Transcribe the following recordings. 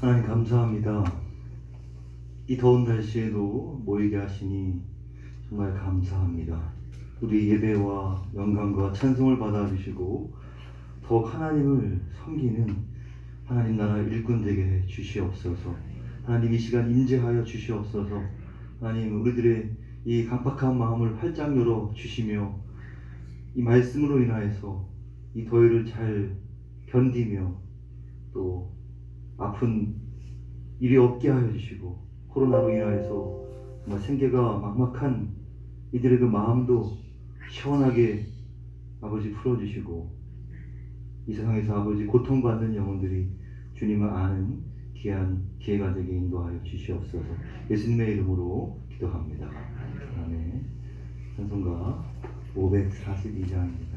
하나님 감사합니다. 이 더운 날씨에도 모이게 하시니 정말 감사합니다. 우리 예배와 영광과 찬송을 받아주시고 더욱 하나님을 섬기는 하나님 나라 일꾼 되게 주시옵소서. 하나님 이 시간 임재하여 주시옵소서. 하나님 우리들의 이 강팍한 마음을 활짝 열어 주시며 이 말씀으로 인하여서 이 더위를 잘 견디며 또 아픈 일이 없게 하여 주시고 코로나로 인하여서 정말 생계가 막막한 이들의 그 마음도 시원하게 아버지 풀어주시고 이 세상에서 아버지 고통받는 영혼들이 주님을 아는 귀한 기회가 되게 인도하여 주시옵소서. 예수님의 이름으로 기도합니다. 아멘. 찬송가 542장입니다.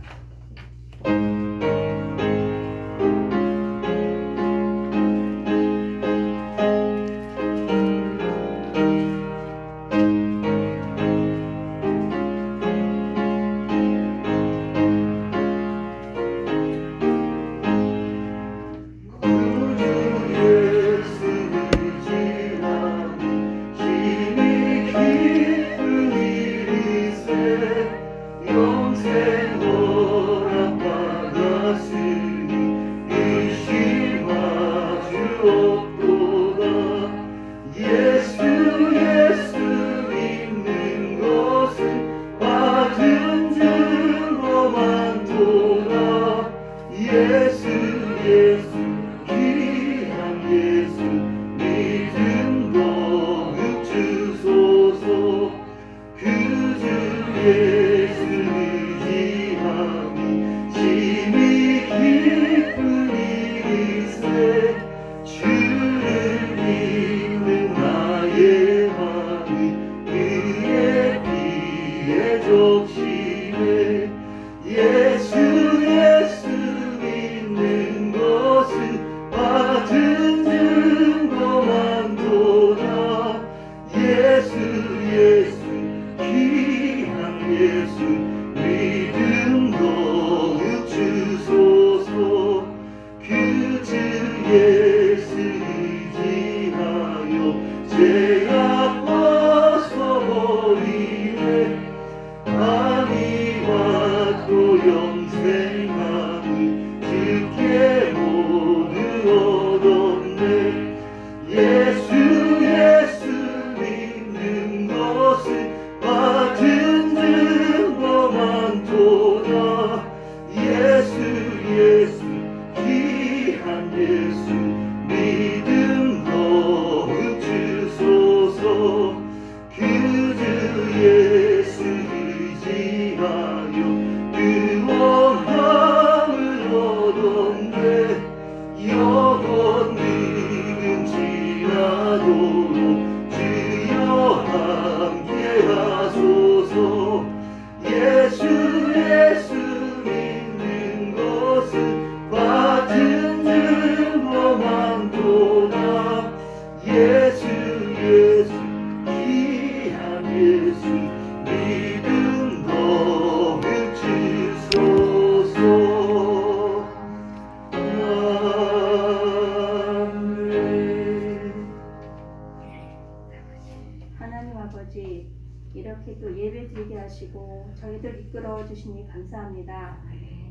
이렇게 또 예배 드리게 하시고 저희들 이끌어 주시니 감사합니다.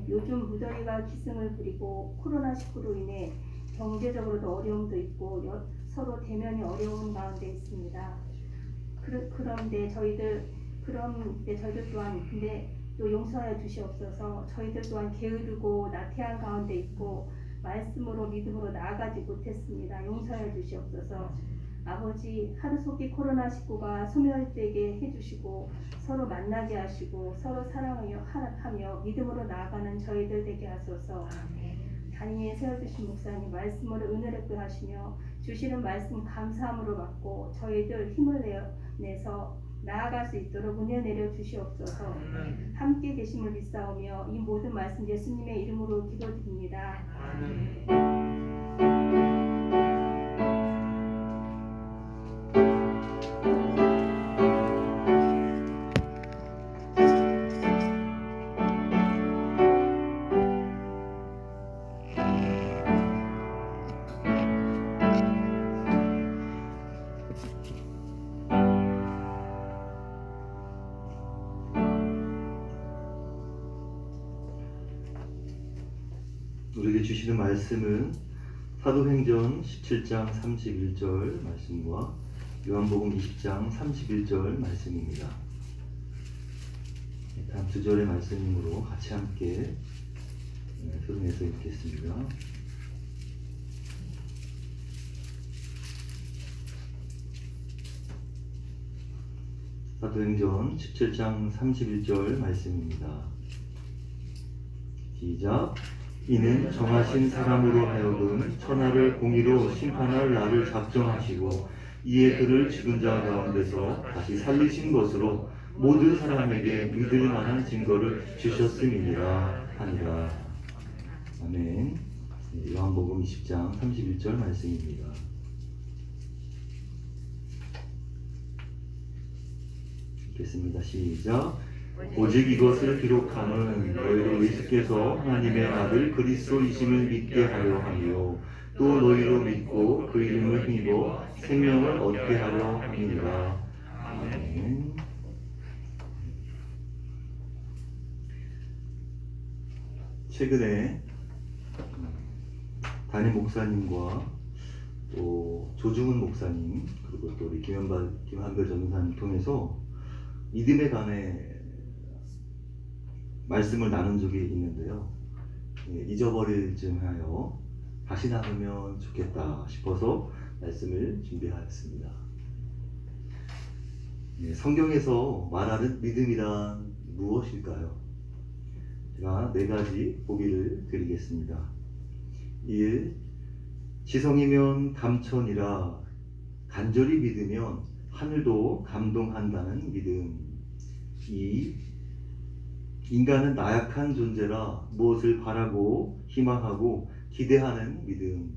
요즘 무더위가 기승을 부리고 코로나19로 인해 경제적으로도 어려움도 있고 서로 대면이 어려운 가운데 있습니다. 그런데 저희들 또한 근데 또 용서하여 주시옵소서. 저희들 또한 게으르고 나태한 가운데 있고 말씀으로 믿음으로 나아가지 못했습니다. 용서하여 주시옵소서. 아버지, 하루속히 코로나19가 소멸되게 해주시고 서로 만나게 하시고 서로 사랑하며 믿음으로 나아가는 저희들 되게 하소서. 단위에 세워주신 목사님 말씀으로 은혜롭게 하시며 주시는 말씀 감사함으로 받고 저희들 힘을 내서 나아갈 수 있도록 은혜 내려 주시옵소서. 함께 계심을 믿사오며 이 모든 말씀 예수님의 이름으로 기도드립니다. 주시는 말씀은 사도행전 17장 31절 말씀과 요한복음 20장 31절 말씀입니다. 단 두 절의 말씀으로 같이 함께 소리내서 읽겠습니다. 사도행전 17장 31절 말씀입니다. 시작. 이는 정하신 사람으로 하여금 천하를 공의로 심판할 날을 작정하시고 이에 그를 죽은 자 가운데서 다시 살리신 것으로 모든 사람에게 믿을 만한 증거를 주셨음이니라 하니라. 아멘. 요한복음 20장 31절 말씀입니다. 읽겠습니다. 시작. 오직 이것을 기록함은 너희로 예수께서 하나님의 아들 그리스도이심을 믿게 하려 하며 또 너희로 믿고 그 이름을 힘입어 생명을 얻게 하려 함이니라. 아멘. 최근에 담임 목사님과 또 조중훈 목사님 그리고 또 우리 김한별 전도사님 통해서 믿음에 관해 말씀을 나눈 적이 있는데요. 잊어버릴 쯤 하여 다시 나누면 좋겠다 싶어서 말씀을 준비하였습니다. 성경에서 말하는 믿음이란 무엇일까요? 제가 4가지 보기를 드리겠습니다. 1. 지성이면 감천이라 간절히 믿으면 하늘도 감동한다는 믿음. 2. 인간은 나약한 존재라 무엇을 바라고 희망하고 기대하는 믿음.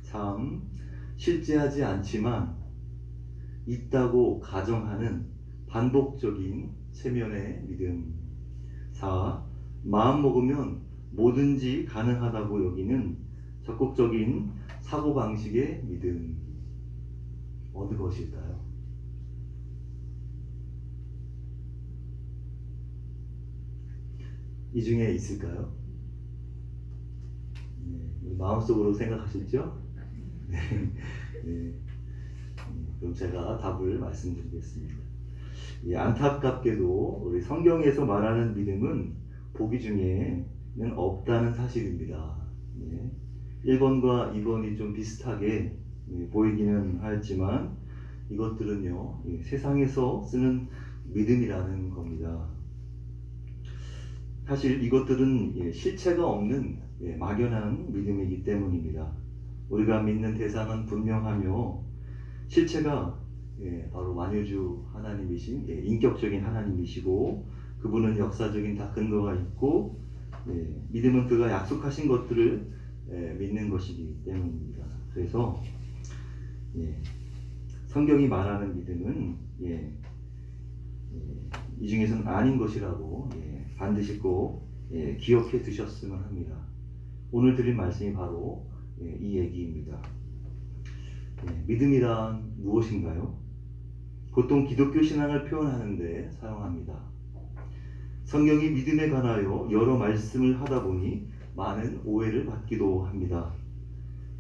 3. 실제하지 않지만 있다고 가정하는 반복적인 체면의 믿음. 4. 마음 먹으면 뭐든지 가능하다고 여기는 적극적인 사고방식의 믿음. 어느 것일까요? 이 중에 있을까요? 마음속으로 생각하셨죠? 네. 그럼 제가 답을 말씀드리겠습니다. 안타깝게도 우리 성경에서 말하는 믿음은 보기 중에는 없다는 사실입니다. 1번과 2번이 좀 비슷하게 보이기는 하였지만 이것들은요, 세상에서 쓰는 믿음이라는 겁니다. 사실 이것들은 실체가 없는 막연한 믿음이기 때문입니다. 우리가 믿는 대상은 분명하며 실체가 바로 만유주 하나님이신 인격적인 하나님이시고 그분은 역사적인 다 근거가 있고 믿음은 그가 약속하신 것들을 믿는 것이기 때문입니다. 그래서 성경이 말하는 믿음은 이 중에서는 아닌 것이라고 반드시 꼭 기억해 두셨으면 합니다. 오늘 드린 말씀이 바로 이 얘기입니다. 믿음이란 무엇인가요? 보통 기독교 신앙을 표현하는 데 사용합니다. 성경이 믿음에 관하여 여러 말씀을 하다 보니 많은 오해를 받기도 합니다.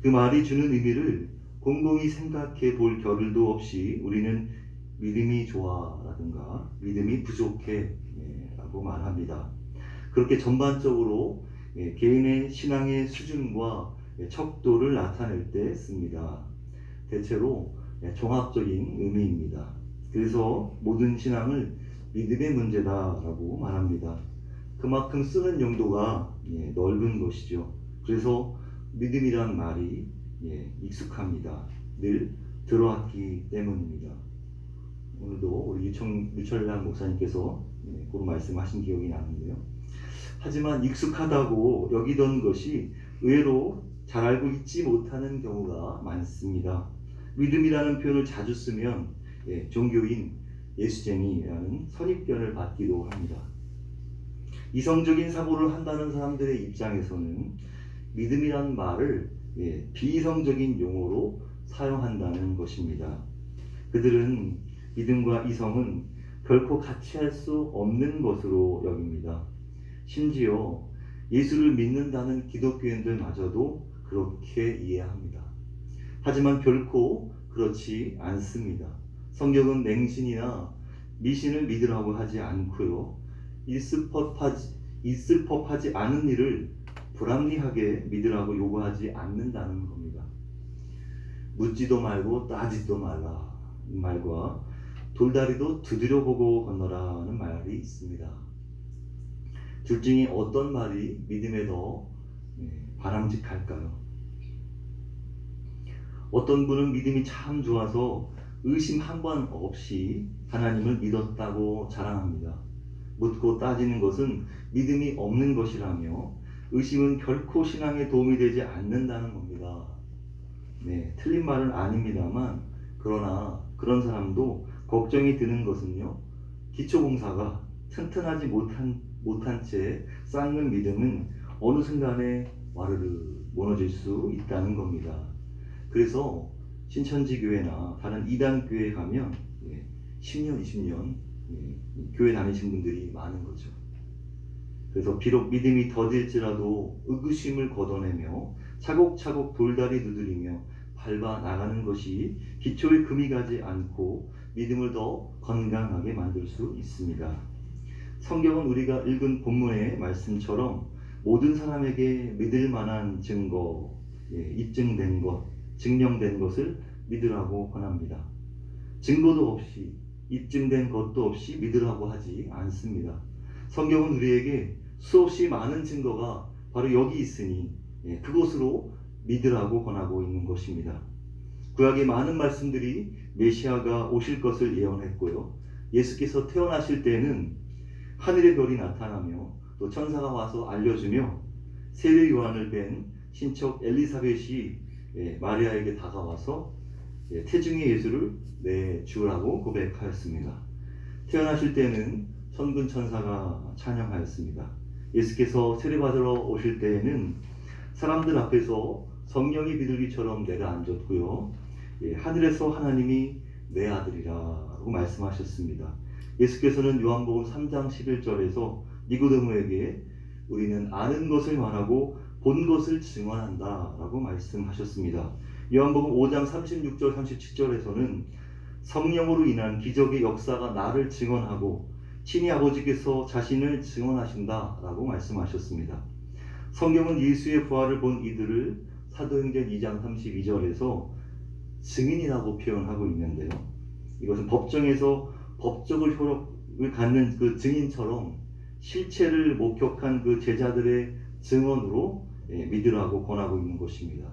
그 말이 주는 의미를 곰곰이 생각해 볼 겨를도 없이 우리는 믿음이 좋아 라든가 믿음이 부족해 라고 말합니다. 그렇게 전반적으로 개인의 신앙의 수준과 척도를 나타낼 때 씁니다. 대체로 종합적인 의미입니다. 그래서 모든 신앙을 믿음의 문제다라고 말합니다. 그만큼 쓰는 용도가 넓은 것이죠. 그래서 믿음이란 말이 익숙합니다. 늘 들어왔기 때문입니다. 오늘도 우리 유철남 목사님께서 그런 말씀하신 기억이 나는데요. 하지만 익숙하다고 여기던 것이 의외로 잘 알고 있지 못하는 경우가 많습니다. 믿음이라는 표현을 자주 쓰면 종교인 예수쟁이라는 선입견을 받기도 합니다. 이성적인 사고를 한다는 사람들의 입장에서는 믿음이란 말을 비이성적인 용어로 사용한다는 것입니다. 그들은 믿음과 이성은 결코 같이 할 수 없는 것으로 여깁니다. 심지어 예수를 믿는다는 기독교인들마저도 그렇게 이해합니다. 하지만 결코 그렇지 않습니다. 성경은 맹신이나 미신을 믿으라고 하지 않고요. 있을 법하지 않은 일을 불합리하게 믿으라고 요구하지 않는다는 겁니다. 묻지도 말고 따지도 말라 말과 돌다리도 두드려 보고 건너라는 말이 있습니다. 둘 중에 어떤 말이 믿음에 더 바람직할까요? 어떤 분은 믿음이 참 좋아서 의심 한 번 없이 하나님을 믿었다고 자랑합니다. 묻고 따지는 것은 믿음이 없는 것이라며 의심은 결코 신앙에 도움이 되지 않는다는 겁니다. 네, 틀린 말은 아닙니다만 그러나 그런 사람도 걱정이 드는 것은요. 기초공사가 튼튼하지 못한 채 쌓는 믿음은 어느 순간에 와르르 무너질 수 있다는 겁니다. 그래서 신천지 교회나 다른 이단 교회에 가면 10년, 20년 교회 다니신 분들이 많은 거죠. 그래서 비록 믿음이 더딜지라도 의구심을 걷어내며 차곡차곡 돌다리 두드리며 밟아 나가는 것이 기초에 금이 가지 않고 믿음을 더 건강하게 만들 수 있습니다. 성경은 우리가 읽은 본문의 말씀처럼 모든 사람에게 믿을 만한 증거, 입증된 것, 증명된 것을 믿으라고 권합니다. 증거도 없이 입증된 것도 없이 믿으라고 하지 않습니다. 성경은 우리에게 수없이 많은 증거가 바로 여기 있으니 그곳으로 믿으라고 권하고 있는 것입니다. 구약의 많은 말씀들이 메시아가 오실 것을 예언했고요. 예수께서 태어나실 때는 하늘의 별이 나타나며 또 천사가 와서 알려주며 세례 요한을 뵌 친척 엘리사벳이 마리아에게 다가와서 태중의 예수를 내 주라고 고백하였습니다. 태어나실 때는 천군 천사가 찬양하였습니다. 예수께서 세례받으러 오실 때에는 사람들 앞에서 성령이 비둘기처럼 내려앉았고요. 하늘에서 하나님이 내 아들이라고 말씀하셨습니다. 예수께서는 요한복음 3장 11절에서 니고데모에게 우리는 아는 것을 말하고 본 것을 증언한다 라고 말씀하셨습니다. 요한복음 5장 36절 37절에서는 성령으로 인한 기적의 역사가 나를 증언하고 친히 아버지께서 자신을 증언하신다 라고 말씀하셨습니다. 성경은 예수의 부활을 본 이들을 사도행전 2장 32절에서 증인이라고 표현하고 있는데요. 이것은 법정에서 법적을 효력을 갖는 그 증인처럼 실체를 목격한 그 제자들의 증언으로 믿으라고 권하고 있는 것입니다.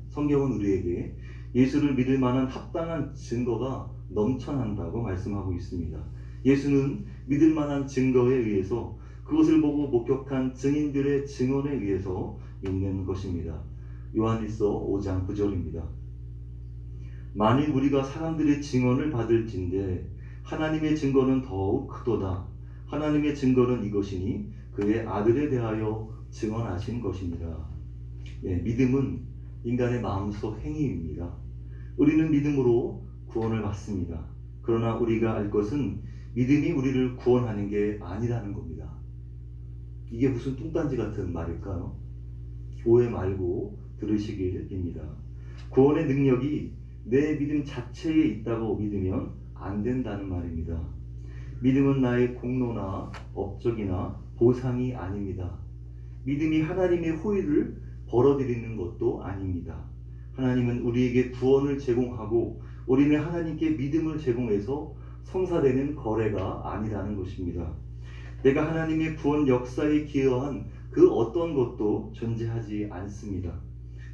성경은 우리에게 예수를 믿을 만한 합당한 증거가 넘쳐난다고 말씀하고 있습니다. 예수는 믿을 만한 증거에 의해서 그것을 보고 목격한 증인들의 증언에 의해서 믿는 것입니다. 요한일서 5장 9절입니다. 만일 우리가 사람들의 증언을 받을진대 하나님의 증거는 더욱 크도다. 하나님의 증거는 이것이니 그의 아들에 대하여 증언하신 것입니다. 믿음은 인간의 마음속 행위입니다. 우리는 믿음으로 구원을 받습니다. 그러나 우리가 알 것은 믿음이 우리를 구원하는 게 아니라는 겁니다. 이게 무슨 뚱딴지 같은 말일까요? 오해 말고 들으시길 빕니다. 구원의 능력이 내 믿음 자체에 있다고 믿으면 안 된다는 말입니다. 믿음은 나의 공로나 업적이나 보상이 아닙니다. 믿음이 하나님의 호의를 벌어들이는 것도 아닙니다. 하나님은 우리에게 구원을 제공하고 우리는 하나님께 믿음을 제공해서 성사되는 거래가 아니라는 것입니다. 내가 하나님의 구원 역사에 기여한 그 어떤 것도 존재하지 않습니다.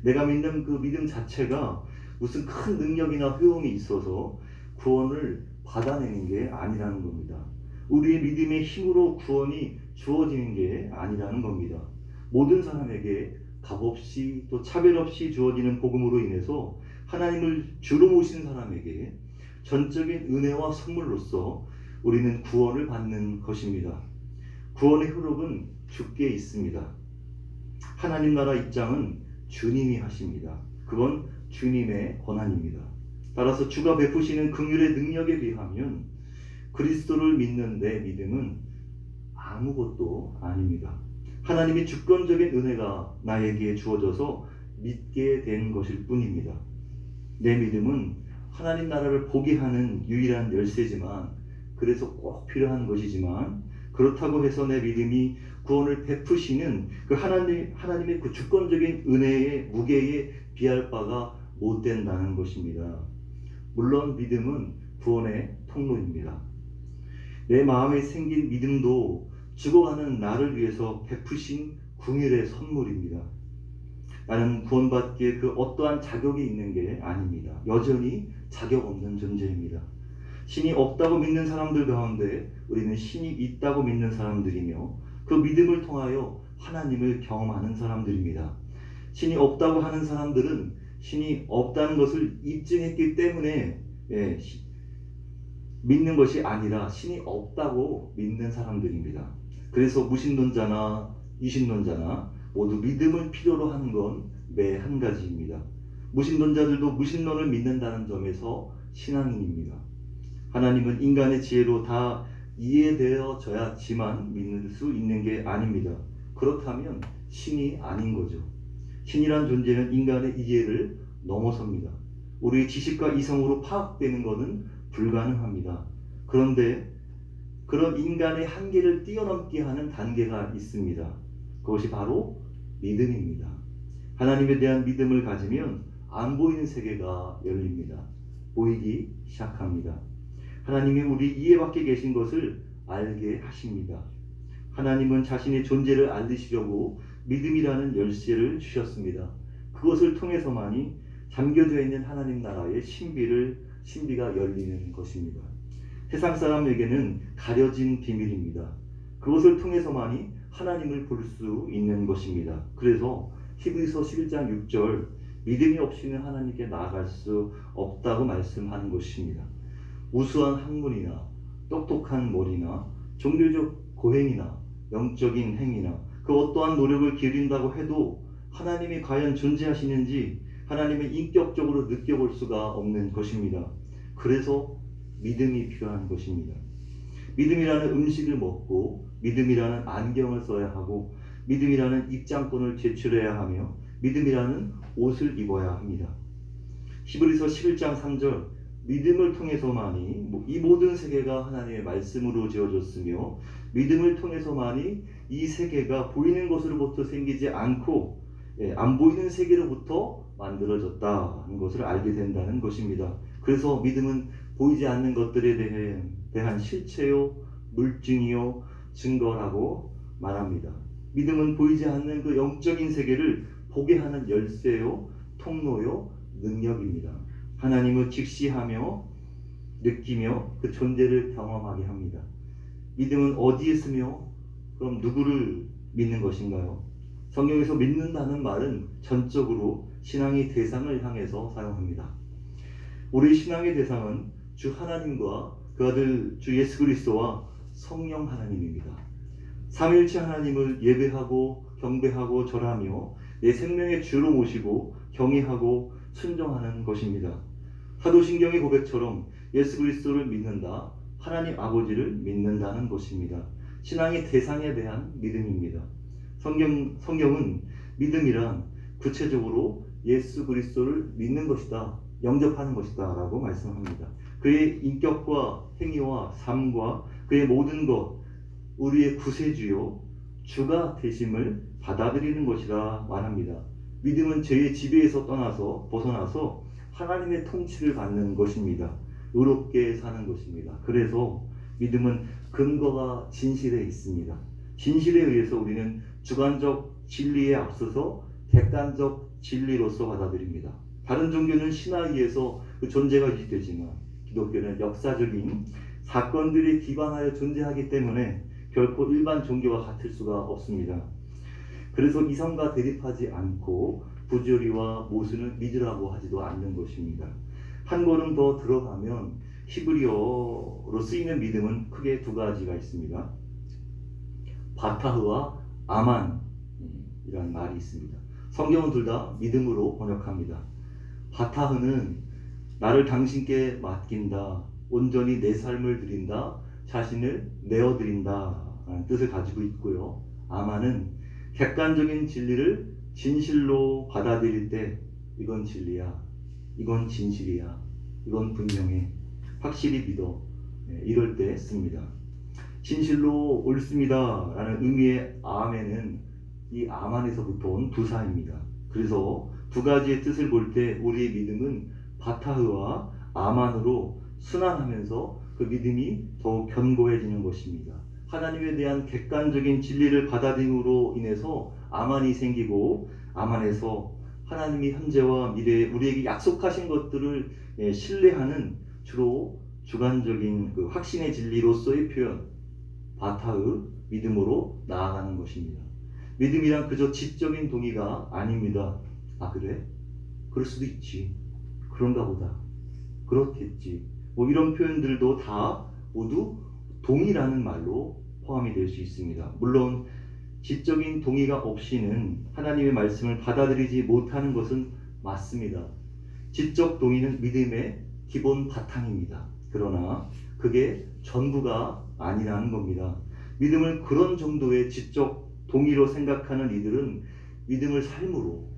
내가 믿는 그 믿음 자체가 무슨 큰 능력이나 효용이 있어서 구원을 받아내는 게 아니라는 겁니다. 우리의 믿음의 힘으로 구원이 주어지는 게 아니라는 겁니다. 모든 사람에게 값없이 또 차별 없이 주어지는 복음으로 인해서 하나님을 주로 모신 사람에게 전적인 은혜와 선물로서 우리는 구원을 받는 것입니다. 구원의 흐름은 주께 있습니다. 하나님 나라 입장은 주님이 하십니다. 그건 주님의 권한입니다. 따라서 주가 베푸시는 긍휼의 능력에 비하면 그리스도를 믿는 내 믿음은 아무것도 아닙니다. 하나님의 주권적인 은혜가 나에게 주어져서 믿게 된 것일 뿐입니다. 내 믿음은 하나님 나라를 보게 하는 유일한 열쇠지만, 그래서 꼭 필요한 것이지만, 그렇다고 해서 내 믿음이 구원을 베푸시는 그 하나님의 그 주권적인 은혜의 무게에 비할 바가 못 된다는 것입니다. 물론 믿음은 구원의 통로입니다. 내 마음에 생긴 믿음도 죽어가는 나를 위해서 베푸신 긍휼의 선물입니다. 나는 구원받기에 그 어떠한 자격이 있는 게 아닙니다. 여전히 자격 없는 존재입니다. 신이 없다고 믿는 사람들 가운데 우리는 신이 있다고 믿는 사람들이며, 그 믿음을 통하여 하나님을 경험하는 사람들입니다. 신이 없다고 하는 사람들은 신이 없다는 것을 입증했기 때문에 믿는 것이 아니라 신이 없다고 믿는 사람들입니다. 그래서 무신론자나 이신론자나 모두 믿음을 필요로 하는 건 매 한 가지입니다. 무신론자들도 무신론을 믿는다는 점에서 신앙인입니다. 하나님은 인간의 지혜로 다 이해되어져야지만 믿을 수 있는 게 아닙니다. 그렇다면 신이 아닌 거죠. 신이란 존재는 인간의 이해를 넘어섭니다. 우리의 지식과 이성으로 파악되는 것은 불가능합니다. 그런데 그런 인간의 한계를 뛰어넘게 하는 단계가 있습니다. 그것이 바로 믿음입니다. 하나님에 대한 믿음을 가지면 안 보이는 세계가 열립니다. 보이기 시작합니다. 하나님이 우리 이해 밖에 계신 것을 알게 하십니다. 하나님은 자신의 존재를 알리시려고 믿음이라는 열쇠를 주셨습니다. 그것을 통해서만이 잠겨져 있는 하나님 나라의 신비가 열리는 것입니다. 세상 사람에게는 가려진 비밀입니다. 그것을 통해서만이 하나님을 볼 수 있는 것입니다. 그래서 히브리서 11장 6절, 믿음이 없이는 하나님께 나아갈 수 없다고 말씀하는 것입니다. 우수한 학문이나 똑똑한 머리나 종교적 고행이나 영적인 행위나 그 어떠한 노력을 기울인다고 해도 하나님이 과연 존재하시는지 하나님의 인격적으로 느껴볼 수가 없는 것입니다. 그래서 믿음이 필요한 것입니다. 믿음이라는 음식을 먹고, 믿음이라는 안경을 써야 하고, 믿음이라는 입장권을 제출해야 하며, 믿음이라는 옷을 입어야 합니다. 히브리서 11장 3절, 믿음을 통해서만이 이 모든 세계가 하나님의 말씀으로 지어졌으며, 믿음을 통해서만이 이 세계가 보이는 것으로부터 생기지 않고 안 보이는 세계로부터 만들어졌다는 것을 알게 된다는 것입니다. 그래서 믿음은 보이지 않는 것들에 대한 실체요, 물증이요, 증거라고 말합니다. 믿음은 보이지 않는 그 영적인 세계를 보게 하는 열쇠요, 통로요, 능력입니다. 하나님을 직시하며 느끼며 그 존재를 경험하게 합니다. 믿음은 어디에 쓰며 그럼 누구를 믿는 것인가요? 성경에서 믿는다는 말은 전적으로 신앙의 대상을 향해서 사용합니다. 우리 신앙의 대상은 주 하나님과 그 아들 주 예수 그리스도와 성령 하나님입니다. 삼위일체 하나님을 예배하고 경배하고 절하며 내 생명의 주로 모시고 경외하고 순종하는 것입니다. 사도신경의 고백처럼 예수 그리스도를 믿는다, 하나님 아버지를 믿는다는 것입니다. 신앙의 대상에 대한 믿음입니다. 성경은 믿음이란 구체적으로 예수 그리스도를 믿는 것이다, 영접하는 것이다 라고 말씀합니다. 그의 인격과 행위와 삶과 그의 모든 것, 우리의 구세주요 주가 되심을 받아들이는 것이라 말합니다. 믿음은 죄의 지배에서 벗어나서 하나님의 통치를 받는 것입니다. 의롭게 사는 것입니다. 그래서 믿음은 근거가 진실에 있습니다. 진실에 의해서 우리는 주관적 진리에 앞서서 객관적 진리로서 받아들입니다. 다른 종교는 신화에 의해서 그 존재가 유지되지만 기독교는 역사적인 사건들에 기반하여 존재하기 때문에 결코 일반 종교와 같을 수가 없습니다. 그래서 이성과 대립하지 않고 부조리와 모순을 믿으라고 하지도 않는 것입니다. 한 걸음 더 들어가면 히브리어로 쓰이는 믿음은 크게 두 가지가 있습니다. 바타흐와 아만이라는 말이 있습니다. 성경은 둘 다 믿음으로 번역합니다. 바타흐는 나를 당신께 맡긴다, 온전히 내 삶을 드린다, 자신을 내어드린다 라는 뜻을 가지고 있고요. 아만은 객관적인 진리를 진실로 받아들일 때 이건 진리야, 이건 진실이야, 이건 분명해, 확실히 믿어, 이럴 때 씁니다. 진실로 옳습니다 라는 의미의 아멘은 이 아만에서부터 온 부사입니다. 그래서 두 가지의 뜻을 볼 때 우리의 믿음은 바타흐와 아만으로 순환하면서 그 믿음이 더욱 견고해지는 것입니다. 하나님에 대한 객관적인 진리를 받아들임으로 인해서 아만이 생기고, 아만에서 하나님이 현재와 미래에 우리에게 약속하신 것들을 신뢰하는 주로 주관적인 그 확신의 진리로서의 표현, 바타흐, 믿음으로 나아가는 것입니다. 믿음이란 그저 지적인 동의가 아닙니다. 아 그래? 그럴 수도 있지. 그런가 보다. 그렇겠지. 뭐 이런 표현들도 다 모두 동의라는 말로 포함이 될 수 있습니다. 물론 지적인 동의가 없이는 하나님의 말씀을 받아들이지 못하는 것은 맞습니다. 지적 동의는 믿음의 기본 바탕입니다. 그러나 그게 전부가 아니라는 겁니다. 믿음을 그런 정도의 지적 동의로 생각하는 이들은 믿음을 삶으로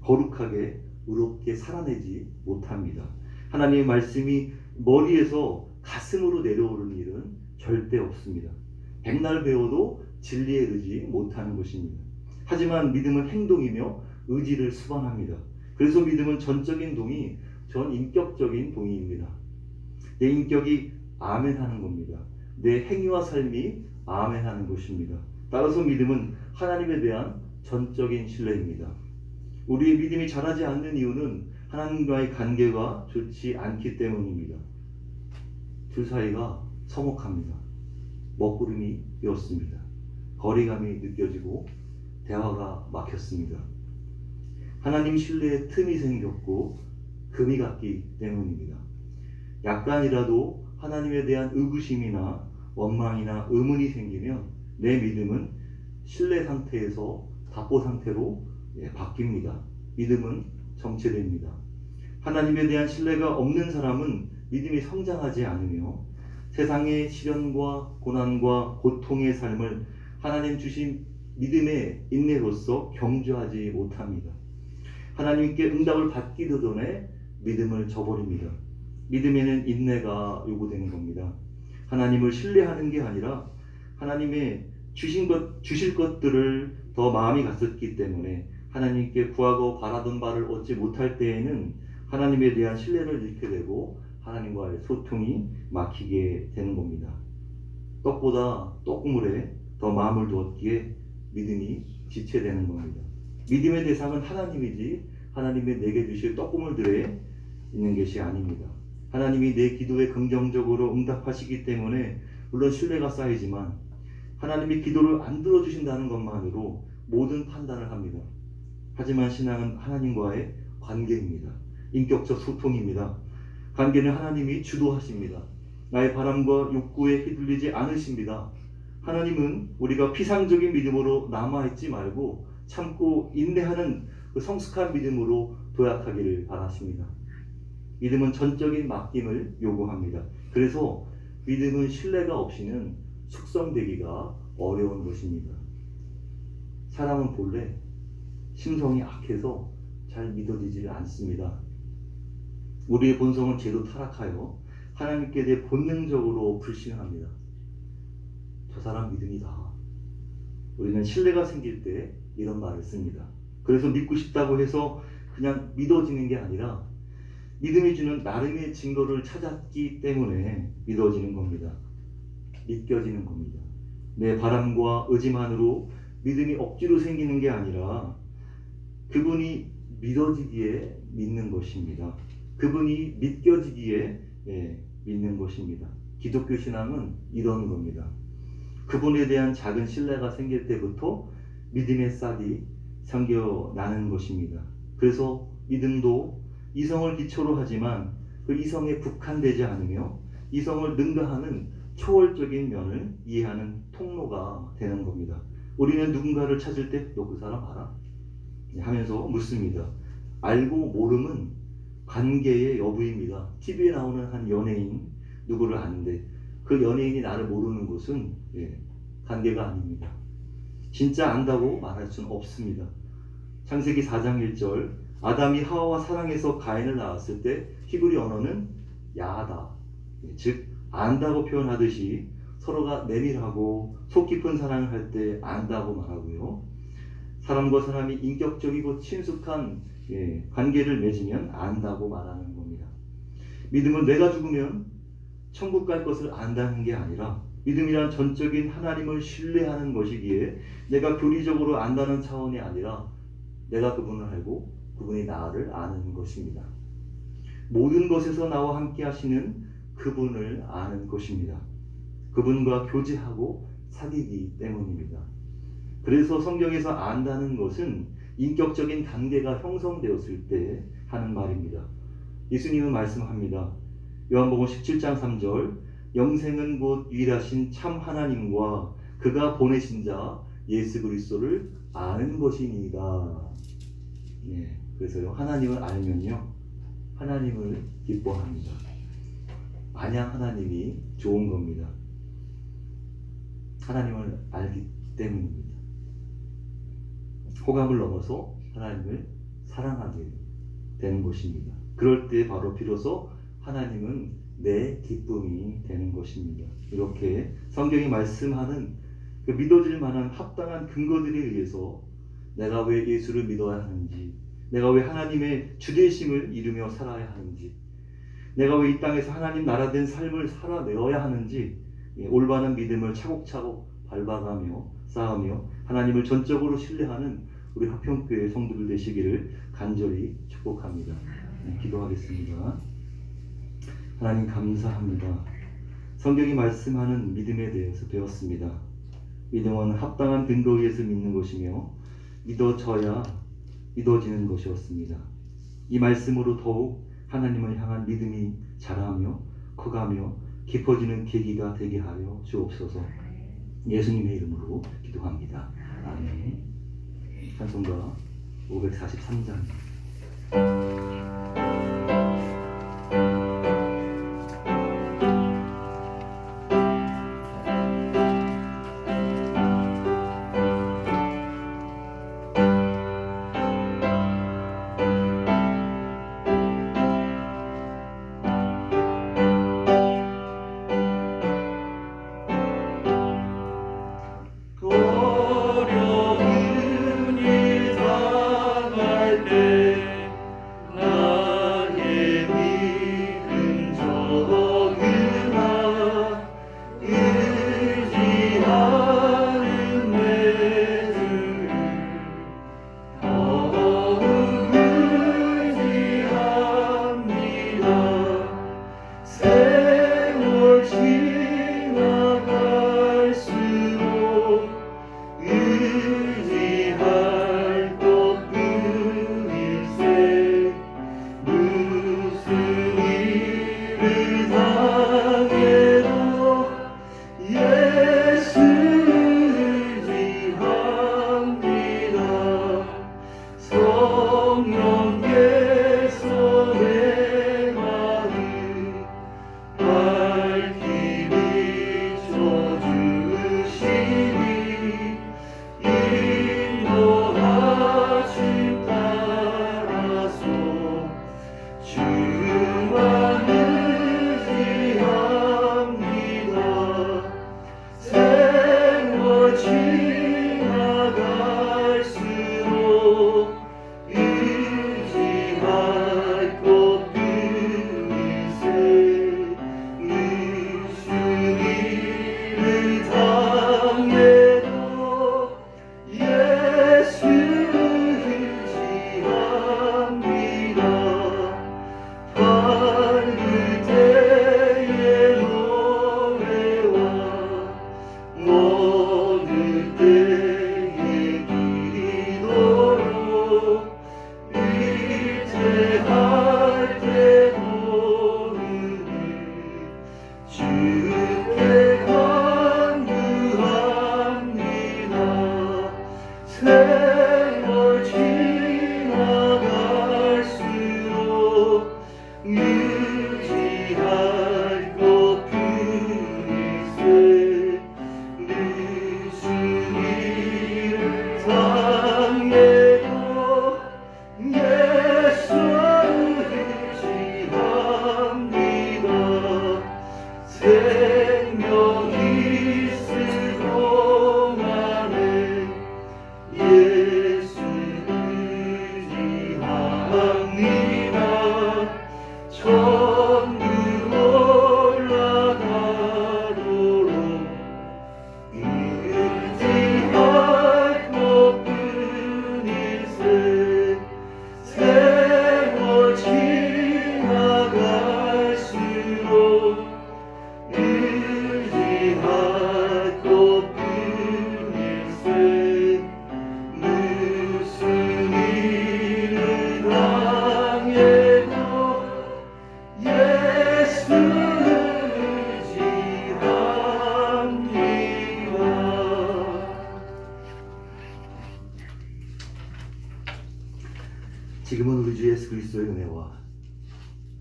거룩하게 의롭게 살아내지 못합니다. 하나님의 말씀이 머리에서 가슴으로 내려오는 일은 절대 없습니다. 백날 배워도 진리에 이르지 못하는 것입니다. 하지만 믿음은 행동이며 의지를 수반합니다. 그래서 믿음은 전적인 동의, 전인격적인 동의입니다. 내 인격이 아멘하는 겁니다. 내 행위와 삶이 아멘하는 것입니다. 따라서 믿음은 하나님에 대한 전적인 신뢰입니다. 우리의 믿음이 자라지 않는 이유는 하나님과의 관계가 좋지 않기 때문입니다. 둘 사이가 서먹합니다. 먹구름이 되었습니다. 거리감이 느껴지고 대화가 막혔습니다. 하나님 신뢰에 틈이 생겼고 금이 갔기 때문입니다. 약간이라도 하나님에 대한 의구심이나 원망이나 의문이 생기면 내 믿음은 신뢰 상태에서 답보 상태로 바뀝니다. 믿음은 정체됩니다. 하나님에 대한 신뢰가 없는 사람은 믿음이 성장하지 않으며 세상의 시련과 고난과 고통의 삶을 하나님 주신 믿음의 인내로서 경주하지 못합니다. 하나님께 응답을 받기도 전에 믿음을 저버립니다. 믿음에는 인내가 요구되는 겁니다. 하나님을 신뢰하는 게 아니라 하나님의 주실 것들을 더 마음이 갔었기 때문에 하나님께 구하고 바라던 바를 얻지 못할 때에는 하나님에 대한 신뢰를 잃게 되고 하나님과의 소통이 막히게 되는 겁니다. 떡보다 떡국물에 더 마음을 두었기에 믿음이 지체되는 겁니다. 믿음의 대상은 하나님이지 하나님의 내게 주실 떡국물들에 있는 것이 아닙니다. 하나님이 내 기도에 긍정적으로 응답하시기 때문에 물론 신뢰가 쌓이지만 하나님이 기도를 안 들어주신다는 것만으로 모든 판단을 합니다. 하지만 신앙은 하나님과의 관계입니다. 인격적 소통입니다. 관계는 하나님이 주도하십니다. 나의 바람과 욕구에 휘둘리지 않으십니다. 하나님은 우리가 피상적인 믿음으로 남아있지 말고 참고 인내하는 그 성숙한 믿음으로 도약하기를 바라십니다. 믿음은 전적인 맡김을 요구합니다. 그래서 믿음은 신뢰가 없이는 숙성되기가 어려운 것입니다. 사람은 본래 심성이 악해서 잘 믿어지지를 않습니다. 우리의 본성은 죄로 타락하여 하나님께 대해 본능적으로 불신합니다. 저 사람 믿음이다. 우리는 신뢰가 생길 때 이런 말을 씁니다. 그래서 믿고 싶다고 해서 그냥 믿어지는 게 아니라 믿음이 주는 나름의 증거를 찾았기 때문에 믿어지는 겁니다. 믿겨지는 겁니다. 내 바람과 의지만으로 믿음이 억지로 생기는 게 아니라 그분이 믿어지기에 믿는 것입니다. 그분이 믿겨지기에 믿는 것입니다. 기독교 신앙은 이런 겁니다. 그분에 대한 작은 신뢰가 생길 때부터 믿음의 싹이 생겨나는 것입니다. 그래서 믿음도 이성을 기초로 하지만 그 이성에 국한되지 않으며 이성을 능가하는 초월적인 면을 이해하는 통로가 되는 겁니다. 우리는 누군가를 찾을 때 너 그 사람 알아? 하면서 묻습니다. 알고 모름은 관계의 여부입니다. TV에 나오는 한 연예인 누구를 아는데 그 연예인이 나를 모르는 것은 관계가 아닙니다. 진짜 안다고 말할 수는 없습니다. 창세기 4장 1절 아담이 하와와 사랑해서 가인을 낳았을 때 히브리 언어는 야하다, 즉 안다고 표현하듯이 서로가 내밀하고 속 깊은 사랑을 할 때 안다고 말하고요. 사람과 사람이 인격적이고 친숙한 관계를 맺으면 안다고 말하는 겁니다. 믿음은 내가 죽으면 천국 갈 것을 안다는 게 아니라 믿음이란 전적인 하나님을 신뢰하는 것이기에 내가 교리적으로 안다는 차원이 아니라 내가 그분을 알고 그분이 나를 아는 것입니다. 모든 것에서 나와 함께 하시는 그분을 아는 것입니다. 그분과 교제하고 사귀기 때문입니다. 그래서 성경에서 안다는 것은 인격적인 관계가 형성되었을 때 하는 말입니다. 예수님은 말씀합니다. 요한복음 17장 3절 영생은 곧 유일하신 참 하나님과 그가 보내신 자 예수 그리스도를 아는 것이니이다. 그래서요, 하나님을 알면요, 하나님을 기뻐합니다. 마냥 하나님이 좋은 겁니다. 하나님을 알기 때문입니다. 호감을 넘어서 하나님을 사랑하게 되는 것입니다. 그럴 때 바로 비로소 하나님은 내 기쁨이 되는 것입니다. 이렇게 성경이 말씀하는 그 믿어질 만한 합당한 근거들에 의해서 내가 왜 예수를 믿어야 하는지, 내가 왜 하나님의 주되심을 이루며 살아야 하는지, 내가 왜 이 땅에서 하나님 나라된 삶을 살아내어야 하는지 올바른 믿음을 차곡차곡 밟아가며 쌓으며 하나님을 전적으로 신뢰하는 우리 화평교회 성도들 되시기를 간절히 축복합니다. 기도하겠습니다. 하나님 감사합니다. 성경이 말씀하는 믿음에 대해서 배웠습니다. 믿음은 합당한 근거 위에서 믿는 것이며 믿어져야 믿어지는 것이었습니다. 이 말씀으로 더욱 하나님을 향한 믿음이 자라며 커가며 깊어지는 계기가 되게 하여 주옵소서. 예수님의 이름으로 기도합니다. 아멘. 찬송가 543장. 어려운 일 당할 때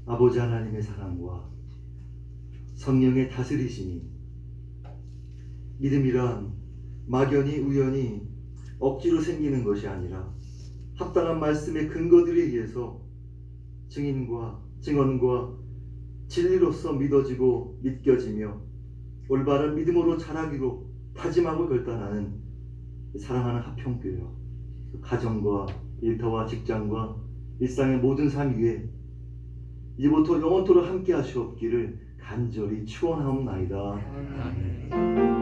아버지 하나님의 사랑과 성령의 다스리심이, 믿음이란 막연히 우연히 억지로 생기는 것이 아니라 합당한 말씀의 근거들에 의해서 증인과 증언과 진리로서 믿어지고 믿겨지며 올바른 믿음으로 자라기로 다짐하고 결단하는 사랑하는 하평교회와 가정과 일터와 직장과 일상의 모든 삶 위에 이제부터 영원토록 함께 하시옵기를 간절히 축원하옵나이다. 아멘.